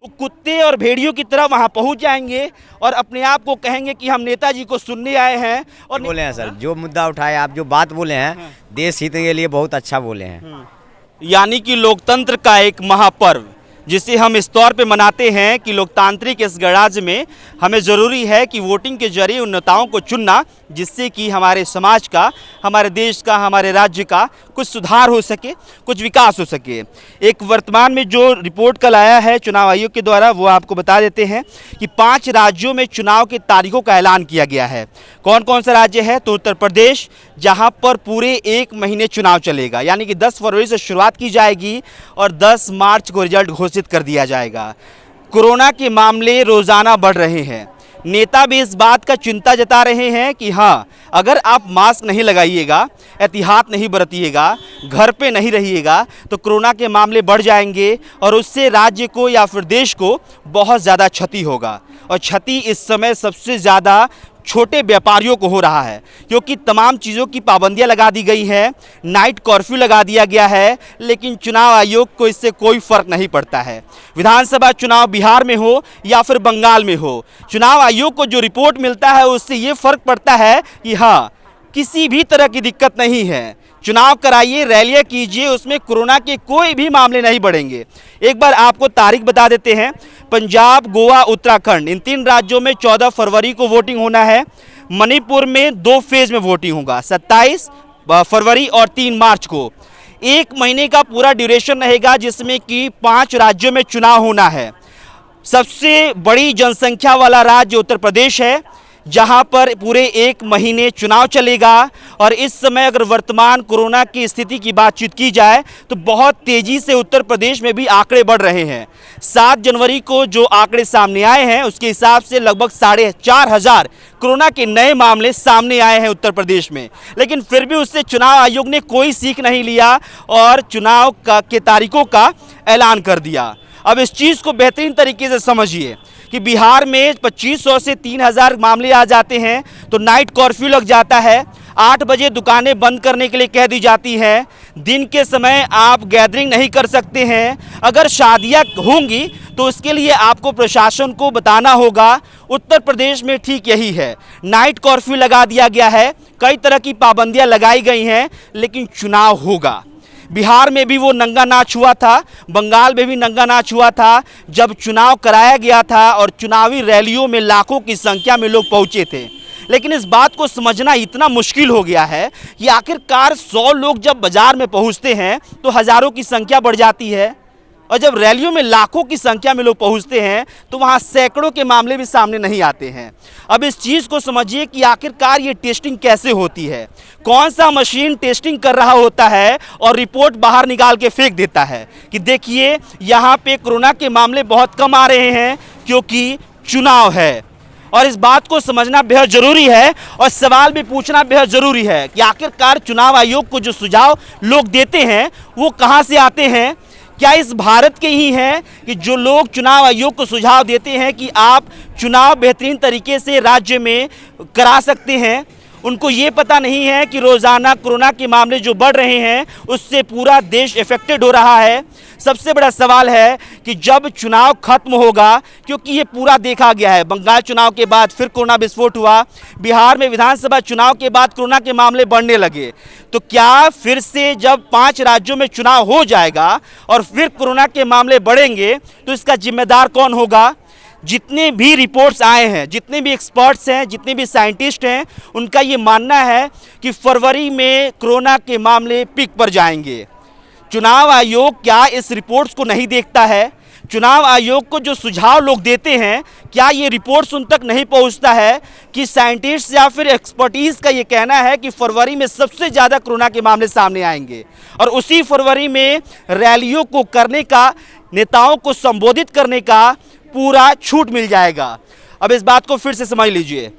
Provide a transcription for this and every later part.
कुत्ते और भेड़ियों की तरह वहां पहुंच जाएंगे और अपने आप को कहेंगे कि हम नेताजी को सुनने आए हैं। और बोले हैं सर, जो मुद्दा उठाए आप, जो बात बोले हैं, देश हित के लिए बहुत अच्छा बोले हैं। यानी कि लोकतंत्र का एक महापर्व जिसे हम इस तौर पे मनाते हैं कि लोकतांत्रिक इस गणराज्य में हमें ज़रूरी है कि वोटिंग के जरिए उन नेताओं को चुनना जिससे कि हमारे समाज का, हमारे देश का, हमारे राज्य का कुछ सुधार हो सके, कुछ विकास हो सके। एक वर्तमान में जो रिपोर्ट कल आया है चुनाव आयोग के द्वारा वो आपको बता देते हैं कि 5 राज्यों में चुनाव की तारीखों का ऐलान किया गया है। कौन कौन सा राज्य है? तो उत्तर प्रदेश, जहां पर पूरे 1 महीने चुनाव चलेगा, यानी कि 10 फरवरी से शुरुआत की जाएगी और 10 मार्च को रिजल्ट घोषित कर दिया जाएगा। कोरोना के मामले रोजाना बढ़ रहे हैं। नेता भी इस बात का चिंता जता रहे हैं कि हाँ, अगर आप मास्क नहीं लगाइएगा, एहतियात नहीं बरतिएगा, घर पे नहीं रहिएगा तो कोरोना के मामले बढ़ जाएंगे और उससे राज्य को या फिर देश को बहुत ज़्यादा क्षति होगा। और क्षति इस समय सबसे ज़्यादा छोटे व्यापारियों को हो रहा है क्योंकि तमाम चीज़ों की पाबंदियां लगा दी गई हैं, नाइट कर्फ्यू लगा दिया गया है, लेकिन चुनाव आयोग को इससे कोई फर्क नहीं पड़ता है। विधानसभा चुनाव बिहार में हो या फिर बंगाल में हो, चुनाव आयोग को जो रिपोर्ट मिलता है उससे ये फर्क पड़ता है कि हाँ, किसी भी तरह की दिक्कत नहीं है, चुनाव कराइए, रैलियां कीजिए, उसमें कोरोना के कोई भी मामले नहीं बढ़ेंगे। एक बार आपको तारीख बता देते हैं। पंजाब, गोवा, उत्तराखंड, इन 3 राज्यों में 14 फरवरी को वोटिंग होना है। मणिपुर में 2 फेज में वोटिंग होगा, 27 फरवरी और 3 मार्च को। 1 महीने का पूरा ड्यूरेशन रहेगा जिसमें कि 5 राज्यों में चुनाव होना है। सबसे बड़ी जनसंख्या वाला राज्य उत्तर प्रदेश है जहां पर पूरे 1 महीने चुनाव चलेगा। और इस समय अगर वर्तमान कोरोना की स्थिति की बातचीत की जाए तो बहुत तेजी से उत्तर प्रदेश में भी आंकड़े बढ़ रहे हैं। 7 जनवरी को जो आंकड़े सामने आए हैं उसके हिसाब से लगभग 4,500 कोरोना के नए मामले सामने आए हैं उत्तर प्रदेश में। लेकिन फिर भी उससे चुनाव आयोग ने कोई सीख नहीं लिया और चुनाव के तारीखों का ऐलान कर दिया। अब इस चीज़ को बेहतरीन तरीके से समझिए कि बिहार में 2500 से 3000 मामले आ जाते हैं तो नाइट कर्फ्यू लग जाता है। 8 बजे दुकानें बंद करने के लिए कह दी जाती हैं। दिन के समय आप गैदरिंग नहीं कर सकते हैं। अगर शादियां होंगी तो उसके लिए आपको प्रशासन को बताना होगा। उत्तर प्रदेश में ठीक यही है, नाइट कर्फ्यू लगा दिया गया है, कई तरह की पाबंदियां लगाई गई हैं, लेकिन चुनाव होगा। बिहार में भी वो नंगा नाच हुआ था, बंगाल में भी नंगा नाच हुआ था जब चुनाव कराया गया था और चुनावी रैलियों में लाखों की संख्या में लोग पहुंचे थे। लेकिन इस बात को समझना इतना मुश्किल हो गया है कि आखिरकार 100 लोग जब बाजार में पहुंचते हैं तो हज़ारों की संख्या बढ़ जाती है और जब रैलियों में लाखों की संख्या में लोग पहुंचते हैं तो वहां सैकड़ों के मामले भी सामने नहीं आते हैं। अब इस चीज़ को समझिए कि आखिरकार ये टेस्टिंग कैसे होती है, कौन सा मशीन टेस्टिंग कर रहा होता है और रिपोर्ट बाहर निकाल के फेंक देता है कि देखिए यहाँ पे कोरोना के मामले बहुत कम आ रहे हैं क्योंकि चुनाव है। और इस बात को समझना बेहद ज़रूरी है और सवाल भी पूछना बेहद ज़रूरी है कि आखिरकार चुनाव आयोग को जो सुझाव लोग देते हैं वो कहाँ से आते हैं। क्या इस भारत के ही हैं कि जो लोग चुनाव आयोग को सुझाव देते हैं कि आप चुनाव बेहतरीन तरीके से राज्य में करा सकते हैं, उनको ये पता नहीं है कि रोज़ाना कोरोना के मामले जो बढ़ रहे हैं उससे पूरा देश इफेक्टेड हो रहा है। सबसे बड़ा सवाल है कि जब चुनाव खत्म होगा, क्योंकि ये पूरा देखा गया है, बंगाल चुनाव के बाद फिर कोरोना विस्फोट हुआ, बिहार में विधानसभा चुनाव के बाद कोरोना के मामले बढ़ने लगे, तो क्या फिर से जब 5 राज्यों में चुनाव हो जाएगा और फिर कोरोना के मामले बढ़ेंगे तो इसका जिम्मेदार कौन होगा? जितने भी रिपोर्ट्स आए हैं, जितने भी एक्सपर्ट्स हैं, जितने भी साइंटिस्ट हैं, उनका ये मानना है कि फरवरी में कोरोना के मामले पीक पर जाएंगे। चुनाव आयोग क्या इस रिपोर्ट्स को नहीं देखता है? चुनाव आयोग को जो सुझाव लोग देते हैं क्या ये रिपोर्ट्स उन तक नहीं पहुंचता है कि साइंटिस्ट या फिर एक्सपर्टीज़ का ये कहना है कि फरवरी में सबसे ज़्यादा कोरोना के मामले सामने आएंगे और उसी फरवरी में रैलियों को करने का, नेताओं को संबोधित करने का पूरा छूट मिल जाएगा। अब इस बात को फिर से समझ लीजिए,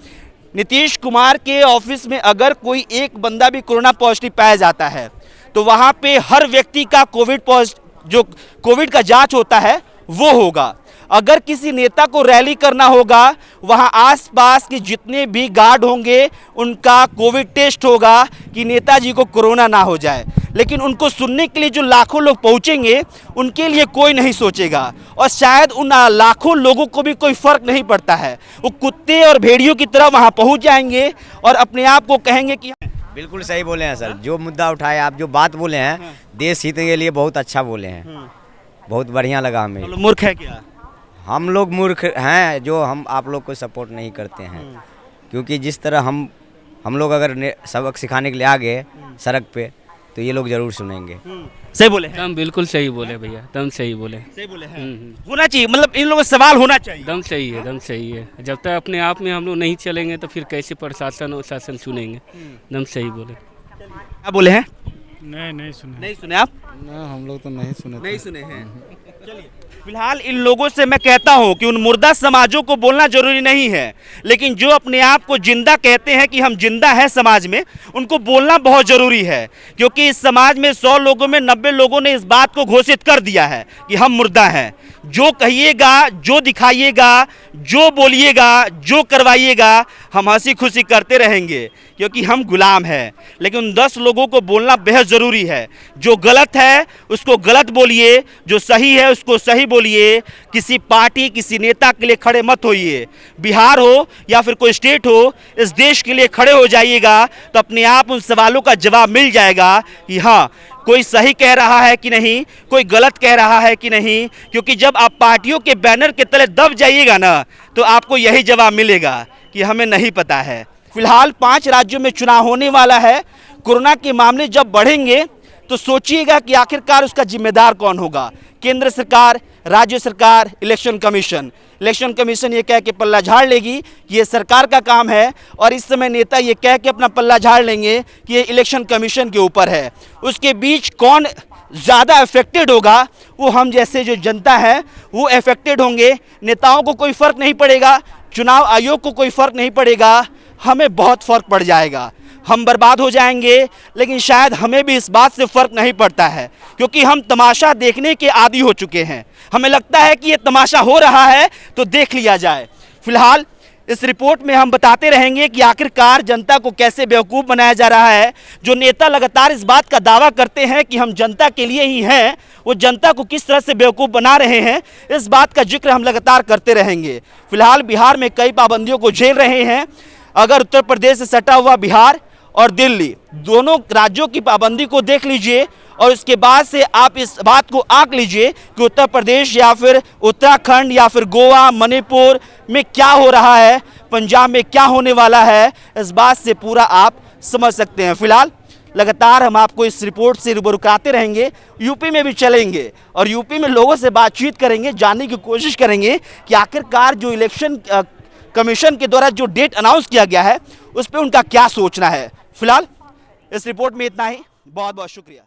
नीतीश कुमार के ऑफिस में अगर कोई एक बंदा भी कोरोना पॉजिटिव पाया जाता है तो वहाँ पे हर व्यक्ति का कोविड का जांच होता है वो होगा। अगर किसी नेता को रैली करना होगा, वहां आसपास के जितने भी गार्ड होंगे उनका कोविड टेस्ट होगा कि नेताजी को कोरोना ना हो जाए। लेकिन उनको सुनने के लिए जो लाखों लोग पहुंचेंगे उनके लिए कोई नहीं सोचेगा और शायद उन लाखों लोगों को भी कोई फर्क नहीं पड़ता है। वो कुत्ते और भेड़ियों की तरह वहां पहुंच जाएंगे और अपने आप को कहेंगे कि बिल्कुल सही बोले हैं सर। जो मुद्दा उठाए आप, जो बात बोले हैं, देश हित के लिए बहुत अच्छा बोले हैं। बहुत बढ़िया लगा हमें। हम लोग मूर्ख है क्या? हम लोग मूर्ख हैं जो हम आप लोग को सपोर्ट नहीं करते हैं, क्योंकि जिस तरह हम लोग अगर सबक सिखाने के लिए आ गए सड़क पे तो ये लोग जरूर सुनेंगे। सही बोले हैं? दम बिल्कुल सही बोले भैया, दम सही बोले। सही बोले हैं। होना चाहिए, मतलब इन लोगों से सवाल होना चाहिए। दम सही है, दम सही है। जब तक अपने आप में हम लोग नहीं चलेंगे तो फिर कैसे प्रशासन और शासन सुनेंगे। दम सही बोले। क्या बोले हैं? नहीं सुने। नहीं सुने आप? ना, हम लोग तो नहीं सुने। नहीं सुने हैं। चलिए, फिलहाल इन लोगों से मैं कहता हूं कि उन मुर्दा समाजों को बोलना जरूरी नहीं है, लेकिन जो अपने आप को जिंदा कहते हैं कि हम जिंदा हैं समाज में, उनको बोलना बहुत जरूरी है, क्योंकि इस समाज में 100 लोगों में 90 लोगों ने इस बात को घोषित कर दिया है कि हम मुर्दा हैं। जो कहिएगा, जो दिखाइएगा, जो बोलिएगा, जो करवाइएगा, हम हंसी खुशी करते रहेंगे, क्योंकि हम गुलाम हैं। लेकिन उन 10 लोगों को बोलना बेहद ज़रूरी है। जो गलत है उसको गलत बोलिए, जो सही है उसको सही बोलिए। किसी पार्टी, किसी नेता के लिए खड़े मत होइए। बिहार हो या फिर कोई स्टेट हो, इस देश के लिए खड़े हो जाइएगा तो अपने आप उन सवालों का जवाब मिल जाएगा कि हाँ, कोई सही कह रहा है कि नहीं, कोई गलत कह रहा है कि नहीं। क्योंकि जब आप पार्टियों के बैनर के तले दब जाइएगा ना, तो आपको यही जवाब मिलेगा कि हमें नहीं पता है। फिलहाल 5 राज्यों में चुनाव होने वाला है। कोरोना के मामले जब बढ़ेंगे तो सोचिएगा कि आखिरकार उसका जिम्मेदार कौन होगा। केंद्र सरकार, राज्य सरकार, इलेक्शन कमीशन। इलेक्शन कमीशन ये कह के पल्ला झाड़ लेगी कि ये सरकार का काम है, और इस समय नेता ये कह के अपना पल्ला झाड़ लेंगे कि ये इलेक्शन कमीशन के ऊपर है। उसके बीच कौन ज़्यादा अफेक्टेड होगा, वो हम जैसे जो जनता है वो अफेक्टेड होंगे। नेताओं को कोई फ़र्क नहीं पड़ेगा, चुनाव आयोग को कोई फ़र्क नहीं पड़ेगा, हमें बहुत फ़र्क पड़ जाएगा। हम बर्बाद हो जाएंगे, लेकिन शायद हमें भी इस बात से फ़र्क नहीं पड़ता है, क्योंकि हम तमाशा देखने के आदी हो चुके हैं। हमें लगता है कि ये तमाशा हो रहा है तो देख लिया जाए। फिलहाल इस रिपोर्ट में हम बताते रहेंगे कि आखिरकार जनता को कैसे बेवकूफ़ बनाया जा रहा है। जो नेता लगातार इस बात का दावा करते हैं कि हम जनता के लिए ही हैं, वो जनता को किस तरह से बेवकूफ़ बना रहे हैं, इस बात का जिक्र हम लगातार करते रहेंगे। फिलहाल बिहार में कई पाबंदियों को झेल रहे हैं। अगर उत्तर प्रदेश से सटा हुआ बिहार और दिल्ली, दोनों राज्यों की पाबंदी को देख लीजिए और उसके बाद से आप इस बात को आंक लीजिए कि उत्तर प्रदेश या फिर उत्तराखंड या फिर गोवा, मणिपुर में क्या हो रहा है, पंजाब में क्या होने वाला है। इस बात से पूरा आप समझ सकते हैं। फिलहाल लगातार हम आपको इस रिपोर्ट से रूबरू कराते रहेंगे। यूपी में भी चलेंगे और यूपी में लोगों से बातचीत करेंगे, जानने की कोशिश करेंगे कि आखिरकार जो इलेक्शन कमीशन के द्वारा जो डेट अनाउंस किया गया है उस पर उनका क्या सोचना है। फिलहाल इस रिपोर्ट में इतना ही। बहुत बहुत शुक्रिया।